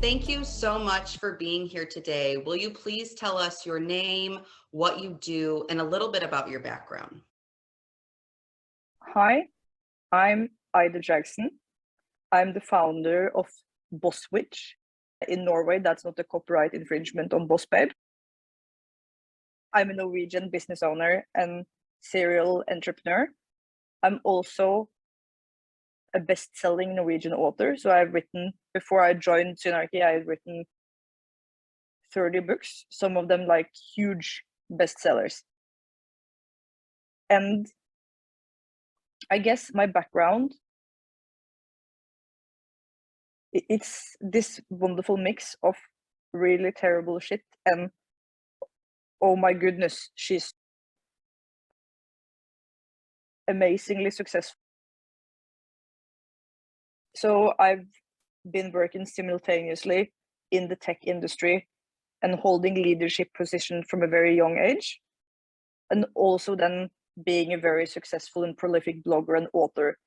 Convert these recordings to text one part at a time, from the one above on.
thank you so much for being here today. Will you please tell us your name, what you do, and a little bit about your background? Hi, I'm Ida Jackson. I'm the founder of Bosswitch in Norway. That's not a copyright infringement on Boss Babe. I'm a Norwegian business owner and serial entrepreneur. I'm also a best-selling Norwegian author. So I've written, before I joined Synarchy, I had written 30 books, some of them like huge bestsellers. And I guess my background, it's this wonderful mix of really terrible shit and oh my goodness, she's amazingly successful. So I've been working simultaneously in the tech industry and holding leadership position from a very young age, and also then being a very successful and prolific blogger and author.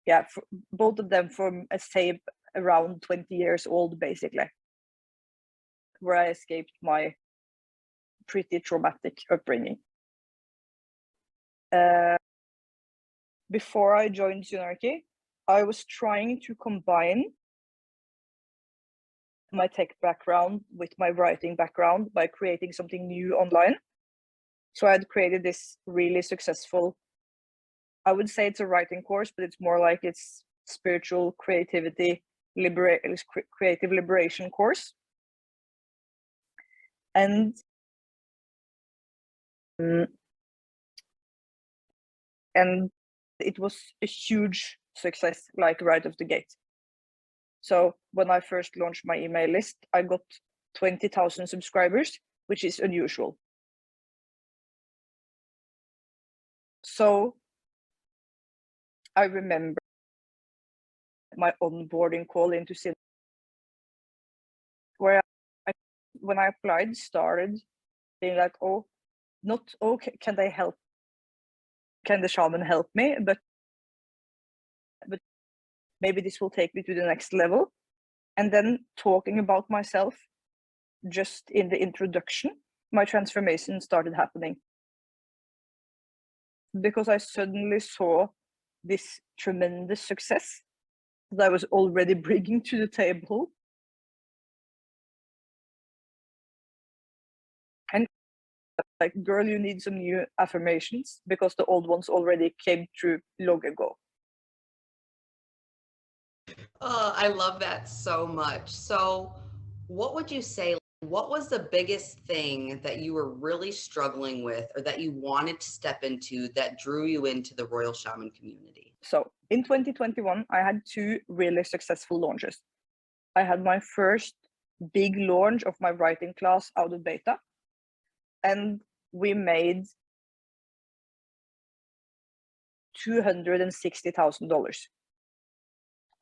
Yeah, both of them from a say around 20 years old, basically, where I escaped my pretty traumatic upbringing. Before I joined Synarchy, I was trying to combine my tech background with my writing background by creating something new online. So I had created this really successful, I would say it's a writing course, but it's more like it's spiritual creativity, creative liberation course. And it was a huge success, like right off the gate. So when I first launched my email list, I got 20,000 subscribers, which is unusual. So I remember my onboarding call into Sin, where when I applied, started being like, oh, not okay, can they help? Can the shaman help me? But maybe this will take me to the next level. And then talking about myself just in the introduction, my transformation started happening. Because I suddenly saw this tremendous success that I was already bringing to the table. And like, girl, you need some new affirmations because the old ones already came through long ago. Oh, I love that so much. So, what would you say? What was the biggest thing that you were really struggling with or that you wanted to step into that drew you into the Royal Shaman community? So, in 2021, I had two really successful launches. I had my first big launch of my writing class out of beta, and we made $260,000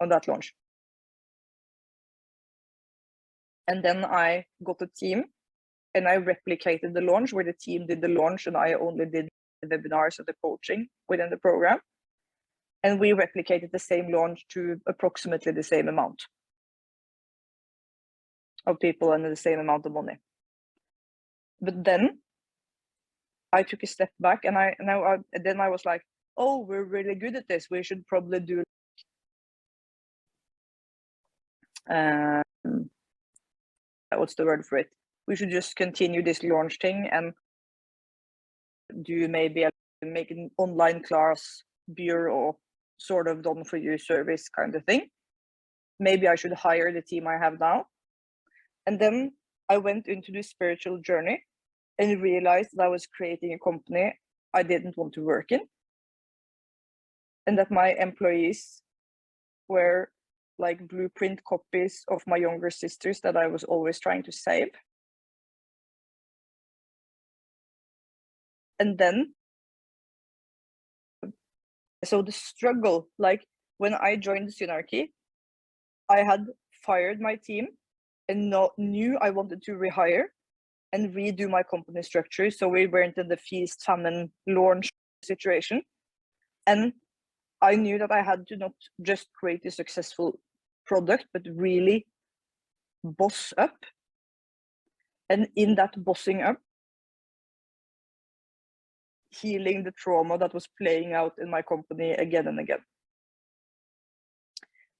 on that launch. And then I got a team and I replicated the launch where the team did the launch and I only did the webinars and the coaching within the program. And we replicated the same launch to approximately the same amount of people and the same amount of money. But then I took a step back and then I was like, oh, we're really good at this. We should probably do what's the word for it? We should just continue this launch thing and do maybe make an online class bureau sort of done for you service kind of thing. Maybe I should hire the team I have now. And then I went into this spiritual journey and realized that I was creating a company I didn't want to work in. And that my employees were like blueprint copies of my younger sisters that I was always trying to save. And then, so the struggle, like when I joined Synarchy, I had fired my team and knew I wanted to rehire and redo my company structure. So we weren't in the feast, famine, launch situation. And I knew that I had to not just create a successful product, but really boss up. And in that bossing up, healing the trauma that was playing out in my company again and again.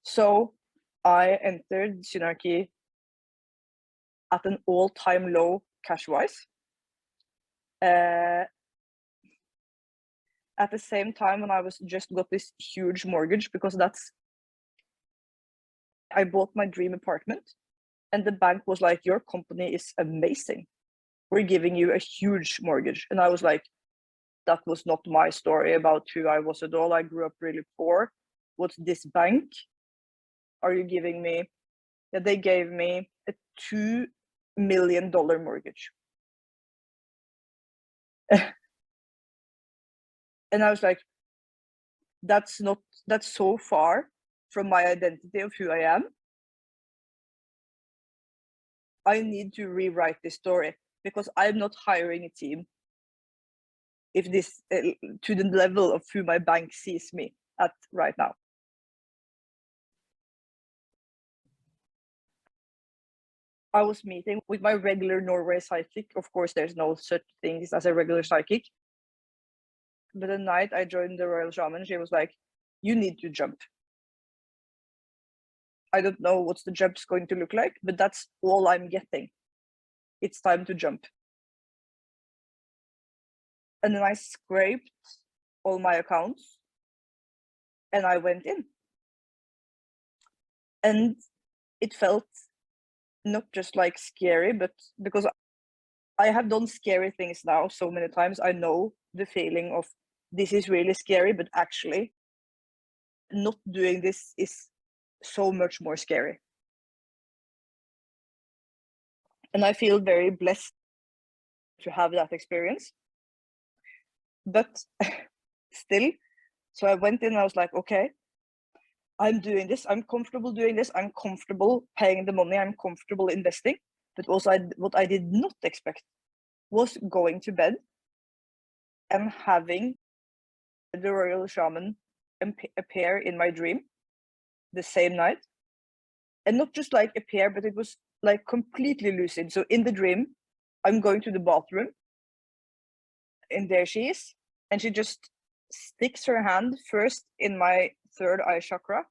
So I entered Synarchy at an all-time low cash-wise. At the same time, when I was just got this huge mortgage, because I bought my dream apartment, and the bank was like, your company is amazing. We're giving you a huge mortgage. And I was like, that was not my story about who I was at all. I grew up really poor. What's this bank? Are you giving me? Yeah, they gave me a $2 million mortgage. And I was like, that's so far from my identity of who I am. I need to rewrite this story, because I'm not hiring a team if this to the level of who my bank sees me at right now. I was meeting with my regular Norway psychic. Of course, there's no such things as a regular psychic. But the night I joined the Royal Shaman, she was like, you need to jump. I don't know what the jump's going to look like, but that's all I'm getting. It's time to jump. And then I scraped all my accounts and I went in. And it felt not just like scary, but because I have done scary things now so many times, I know the feeling of this is really scary, but actually not doing this is so much more scary. And I feel very blessed to have that experience. But still, so I went in and I was like, okay, I'm doing this. I'm comfortable doing this. I'm comfortable paying the money. I'm comfortable investing. But also what I did not expect was going to bed and having the Royal Shaman appear in my dream the same night. And not just like appear, but it was like completely lucid. So in the dream, I'm going to the bathroom and there she is. And she just sticks her hand first in my third eye chakra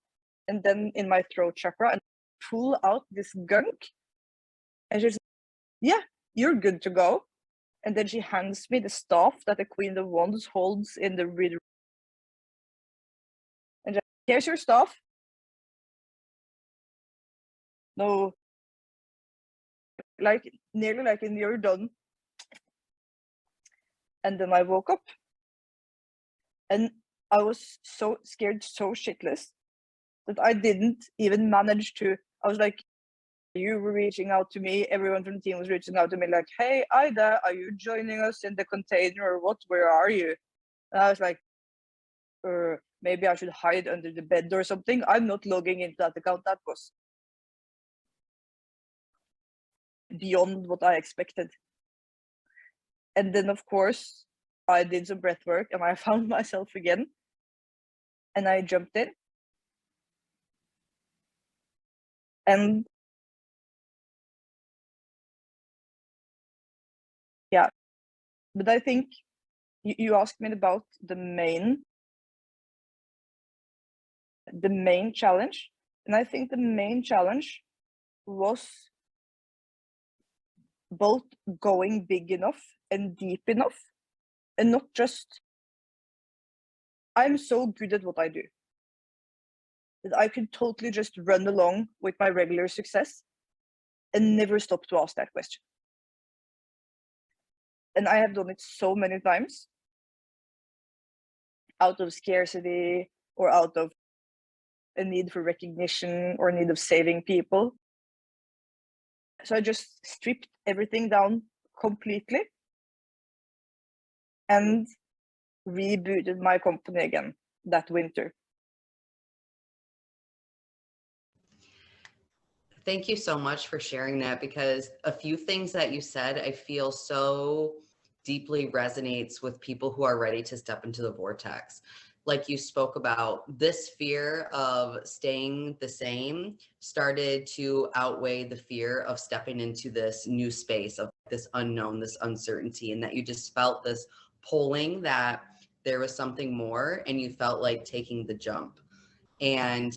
and then in my throat chakra and pull out this gunk. And she's, yeah, you're good to go. And then she hands me the staff that the Queen of Wands holds in the reader. And just, here's your staff. No, like nearly like in you're done. And then I woke up. And I was so scared, so shitless, that I didn't even manage to, I was like, you were reaching out to me, everyone from the team was reaching out to me like, hey, Ida, are you joining us in the container or what? Where are you? And I was like, maybe I should hide under the bed or something. I'm not logging into that account. That was beyond what I expected. And then, of course, I did some breath work and I found myself again. And I jumped in. And yeah, but I think you asked me about the main challenge. And I think the main challenge was both going big enough and deep enough, and not just, I'm so good at what I do that I could totally just run along with my regular success and never stop to ask that question. And I have done it so many times out of scarcity or out of a need for recognition or a need of saving people. So I just stripped everything down completely and rebooted my company again that winter. Thank you so much for sharing that, because a few things that you said, I feel so deeply resonates with people who are ready to step into the vortex. like you spoke about, this fear of staying the same started to outweigh the fear of stepping into this new space of this unknown, this uncertainty, and that you just felt this pulling that there was something more and you felt like taking the jump. And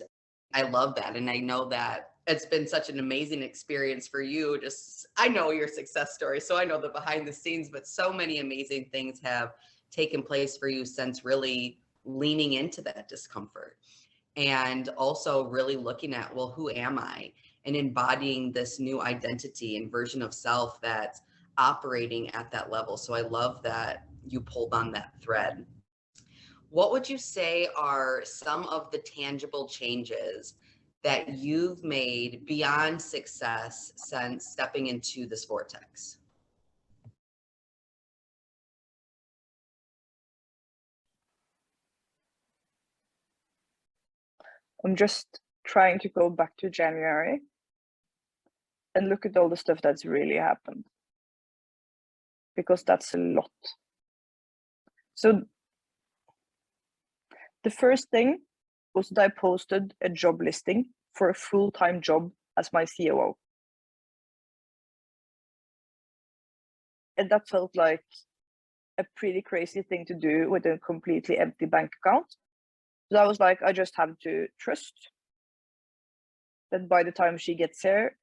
I love that. And I know that it's been such an amazing experience for you. Just, I know your success story, so I know the behind the scenes, but so many amazing things have taken place for you since really leaning into that discomfort. And also really looking at, well, who am I? And embodying this new identity and version of self that's operating at that level. So I love that you pulled on that thread. What would you say are some of the tangible changes that you've made beyond success since stepping into this vortex? I'm just trying to go back to January and look at all the stuff that's really happened, because that's a lot. So the first thing was that I posted a job listing for a full-time job as my COO. And that felt like a pretty crazy thing to do with a completely empty bank account. So I was like, I just have to trust that by the time she gets here,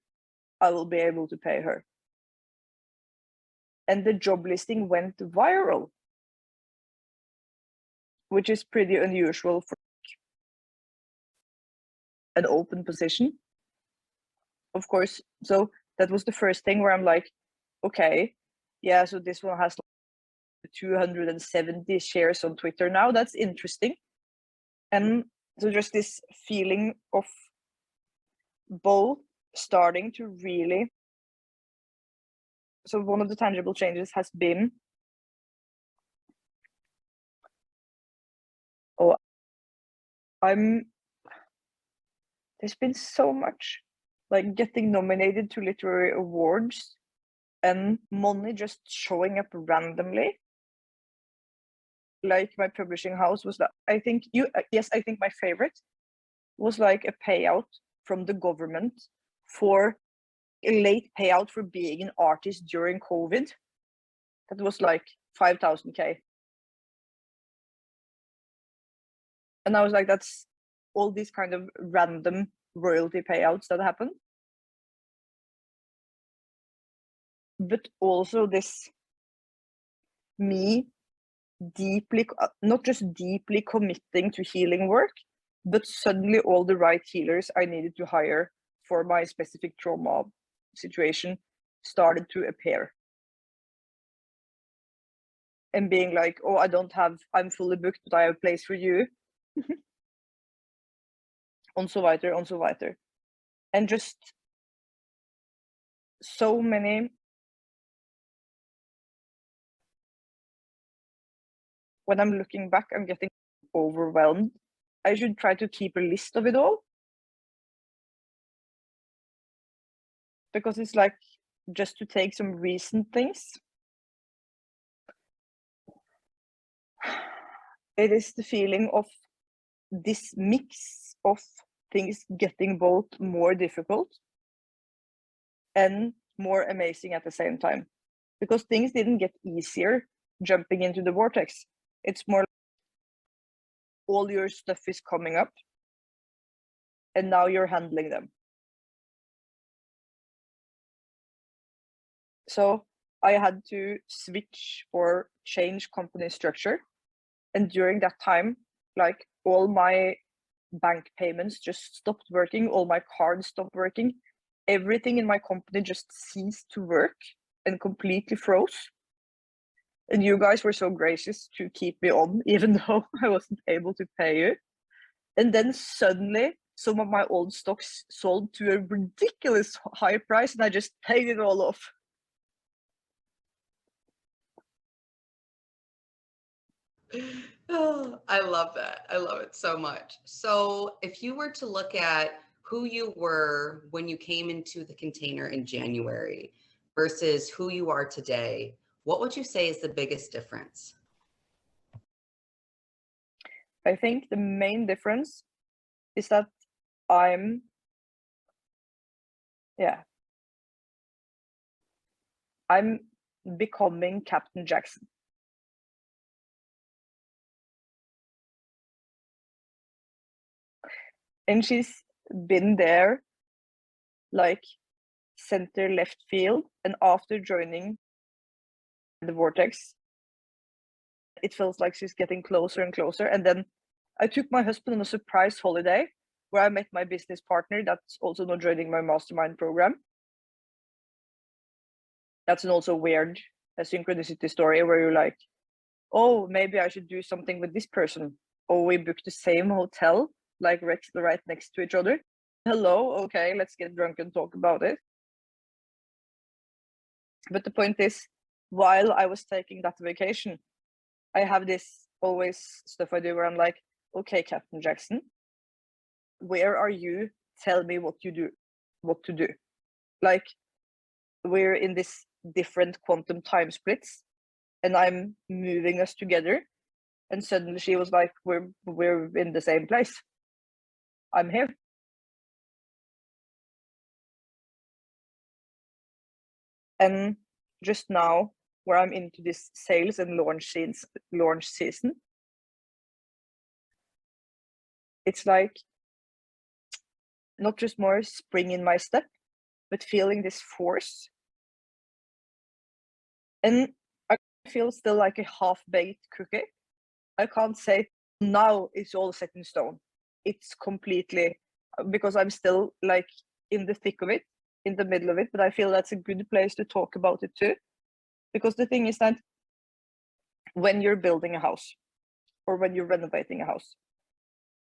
I will be able to pay her. And the job listing went viral, which is pretty unusual for an open position, of course. So that was the first thing where I'm like, okay, yeah, so this one has 270 shares on Twitter now. That's interesting. And so just this feeling of both starting to really, so one of the tangible changes has been, oh, there's been so much, like getting nominated to literary awards and money just showing up randomly. Like my publishing house was like, I think my favorite was like a payout from the government for a late payout for being an artist during COVID. That was like 5,000K. And I was like, that's all these kind of random royalty payouts that happen. But also this me deeply, not just deeply committing to healing work, but suddenly all the right healers I needed to hire for my specific trauma situation started to appear. And being like, oh, I'm fully booked, but I have a place for you. Und so weiter, und so weiter. And just so many, when I'm looking back, I'm getting overwhelmed. I should try to keep a list of it all, because it's like, just to take some recent things, it is the feeling of this mix of things getting both more difficult and more amazing at the same time, because things didn't get easier jumping into the vortex. It's more like all your stuff is coming up and now you're handling them. So I had to switch or change company structure, and during that time, like all my bank payments just stopped working, all my cards stopped working, everything in my company just ceased to work and completely froze. And you guys were so gracious to keep me on, even though I wasn't able to pay you. And then suddenly, some of my old stocks sold to a ridiculous high price, and I just paid it all off. Oh, I love that. I love it so much. So, if you were to look at who you were when you came into the container in January versus who you are today, what would you say is the biggest difference? I think the main difference is that I'm becoming Captain Jackson. And she's been there like center left field, and after joining the vortex, it feels like she's getting closer and closer. And then I took my husband on a surprise holiday where I met my business partner that's also not joining my mastermind program. That's an also weird synchronicity story where you're like, oh, maybe I should do something with this person. Or we booked the same hotel, like right next to each other. Hello, okay, let's get drunk and talk about it. But the point is, while I was taking that vacation, I have this always stuff I do where I'm like, okay, Captain Jackson, where are you? Tell me what to do. Like, we're in this different quantum time splits, and I'm moving us together. And suddenly she was like, we're in the same place. I'm here. And just now, where I'm into this sales and launch season, it's like not just more spring in my step, but feeling this force. And I feel still like a half-baked cookie. I can't say now it's all set in stone. It's completely, because I'm still like in the thick of it, in the middle of it, but I feel that's a good place to talk about it too. Because the thing is that when you're building a house or when you're renovating a house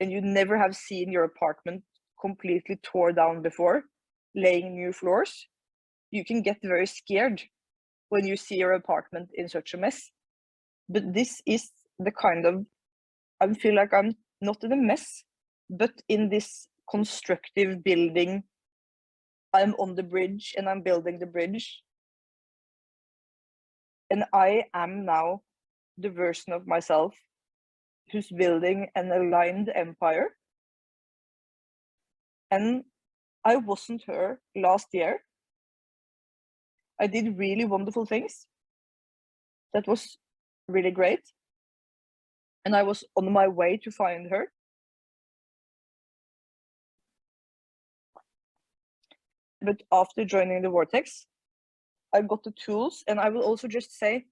and you never have seen your apartment completely tore down before, laying new floors, you can get very scared when you see your apartment in such a mess. But this is the kind of, I feel like I'm not in a mess, but in this constructive building. I'm on the bridge and I'm building the bridge. And I am now the version of myself who's building an aligned empire. And I wasn't her last year. I did really wonderful things. That was really great. And I was on my way to find her. But after joining the vortex, I got the tools, and I will also just say,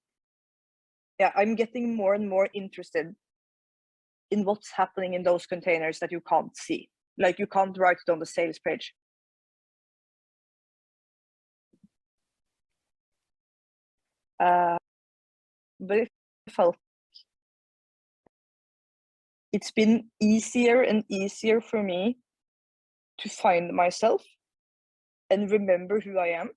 yeah, I'm getting more and more interested in what's happening in those containers that you can't see. Like, you can't write it on the sales page. But it felt it's been easier and easier for me to find myself and remember who I am.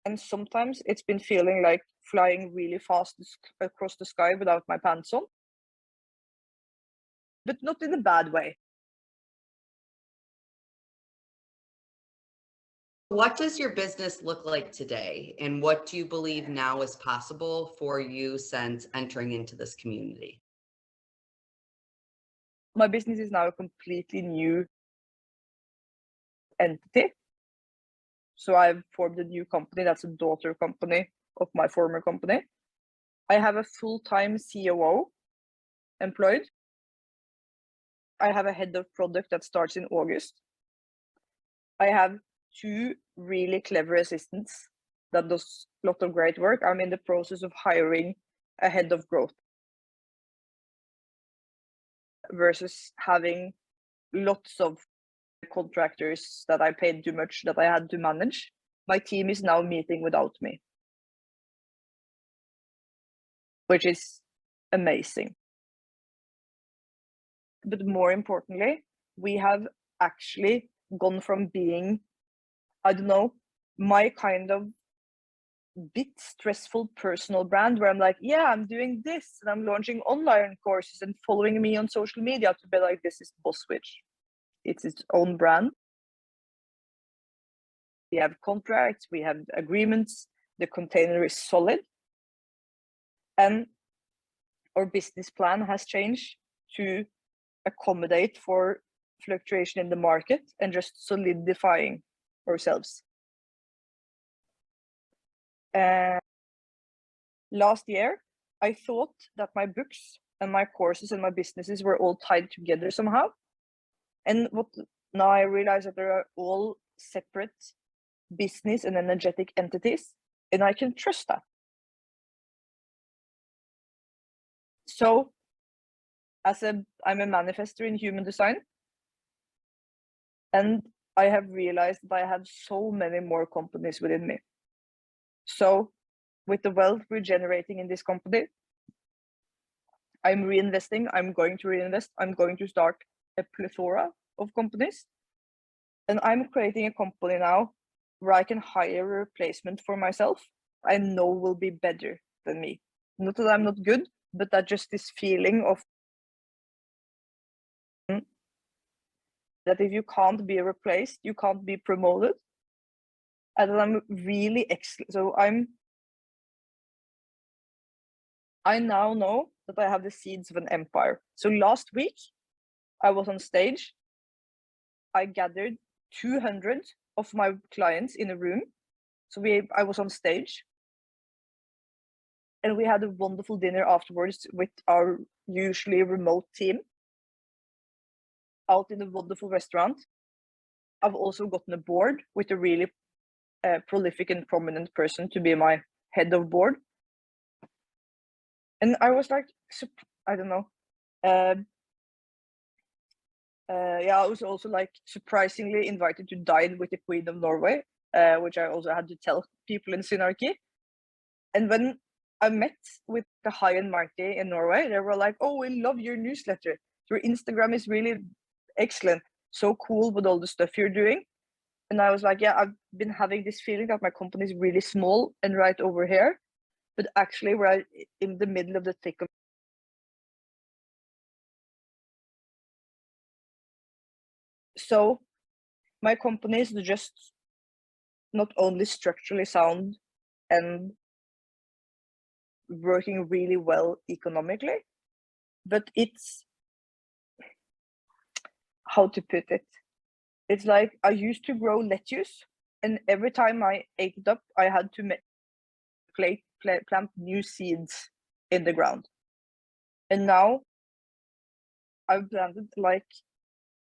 And sometimes it's been feeling like flying really fast across the sky without my pants on, but not in a bad way. What does your business look like today? And what do you believe now is possible for you since entering into this community? My business is now a completely new entity. So I've formed a new company that's a daughter company of my former company. I have a full-time COO employed. I have a head of product that starts in August. I have 2 really clever assistants that does a lot of great work. I'm in the process of hiring a head of growth versus having lots of contractors that I paid too much that I had to manage. My team is now meeting without me, which is amazing. But more importantly, we have actually gone from being, I don't know, my kind of bit stressful personal brand where I'm like, yeah, I'm doing this and I'm launching online courses and following me on social media, to be like, this is Boss Switch. It's its own brand. We have contracts, we have agreements, the container is solid, and our business plan has changed to accommodate for fluctuation in the market and just solidifying ourselves. Last year, I thought that my books and my courses and my businesses were all tied together somehow. And now I realize that they are all separate business and energetic entities, and I can trust that. So I'm a manifestor in human design, and I have realized that I have so many more companies within me. So with the wealth we're generating in this company, I'm reinvesting, I'm going to reinvest, I'm going to start a plethora of companies. And I'm creating a company now where I can hire a replacement for myself I know will be better than me. Not that I'm not good, but that just this feeling of that if you can't be replaced, you can't be promoted. And I'm really excellent. So I now know that I have the seeds of an empire. So last week, I was on stage. I gathered 200 of my clients in a room. So I was on stage. And we had a wonderful dinner afterwards with our usually remote team out in a wonderful restaurant. I've also gotten a board with a really prolific and prominent person to be my head of board. And I was like, I don't know. Yeah, I was also like surprisingly invited to dine with the Queen of Norway, which I also had to tell people in Synarchy. And when I met with the high and mighty in Norway, they were like, "Oh, we love your newsletter. Your Instagram is really excellent. So cool with all the stuff you're doing." And I was like, "Yeah, I've been having this feeling that my company is really small and right over here, but actually we're in the middle of the thick of." So my company is just not only structurally sound and working really well economically, but it's, how to put it, it's like I used to grow lettuce, and every time I ate it up, I had to plant new seeds in the ground. And now I've planted like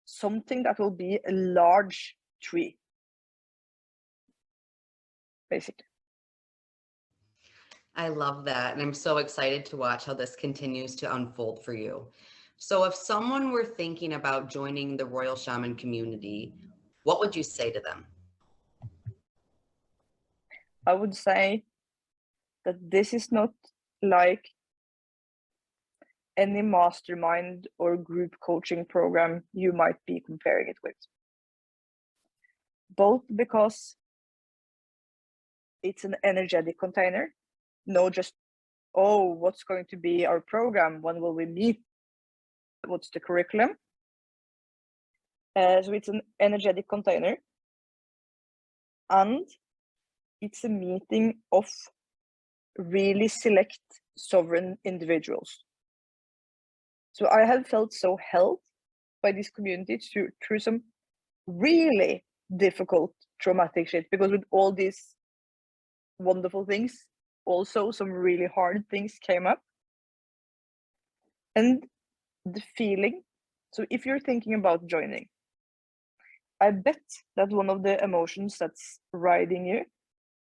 something that will be a large tree, basically. I love that. And I'm so excited to watch how this continues to unfold for you. So, if someone were thinking about joining the Royal Shaman community, what would you say to them? I would say that this is not like any mastermind or group coaching program you might be comparing it with. Both because it's an energetic container, no just, oh, what's going to be our program? When will we meet? What's the curriculum? So it's an energetic container, and it's a meeting of really select sovereign individuals. So I have felt so held by this community through some really difficult, traumatic shit, because with all these wonderful things, also some really hard things came up. And the feeling, so if you're thinking about joining, I bet that one of the emotions that's riding you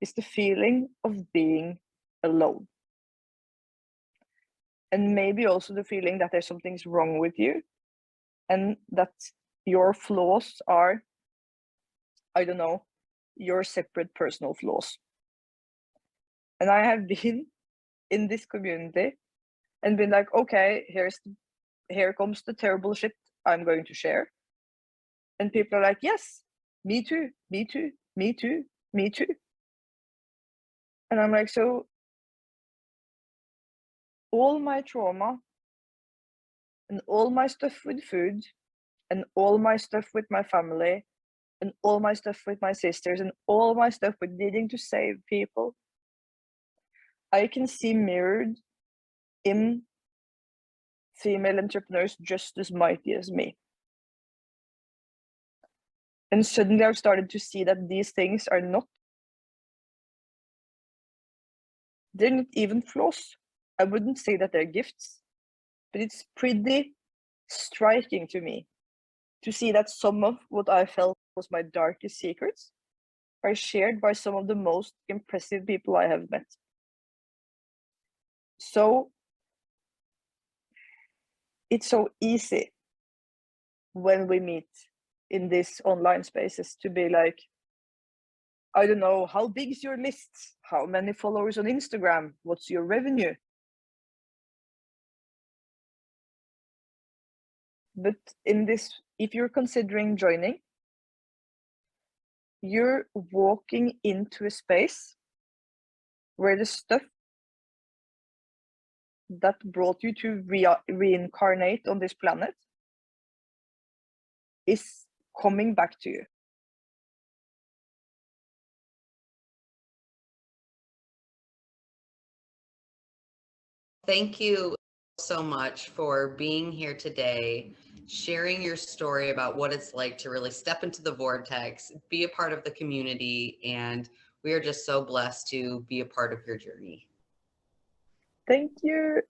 is the feeling of being alone. And maybe also the feeling that there's something's wrong with you and that your flaws are, I don't know, your separate personal flaws. And I have been in this community and been like, okay, here comes the terrible shit I'm going to share. And people are like, yes, me too, me too, me too, me too. And I'm like, so all my trauma and all my stuff with food and all my stuff with my family and all my stuff with my sisters and all my stuff with needing to save people, I can see mirrored in female entrepreneurs just as mighty as me. And suddenly I've started to see that these things are not, they're not even flaws. I wouldn't say that they're gifts, but it's pretty striking to me to see that some of what I felt was my darkest secrets are shared by some of the most impressive people I have met. So it's so easy when we meet in these online spaces to be like, I don't know, how big is your list? How many followers on Instagram? What's your revenue? But in this, if you're considering joining, you're walking into a space where the stuff that brought you to reincarnate on this planet is coming back to you. Thank you so much for being here today, sharing your story about what it's like to really step into the vortex, be a part of the community, and we are just so blessed to be a part of your journey. Thank you.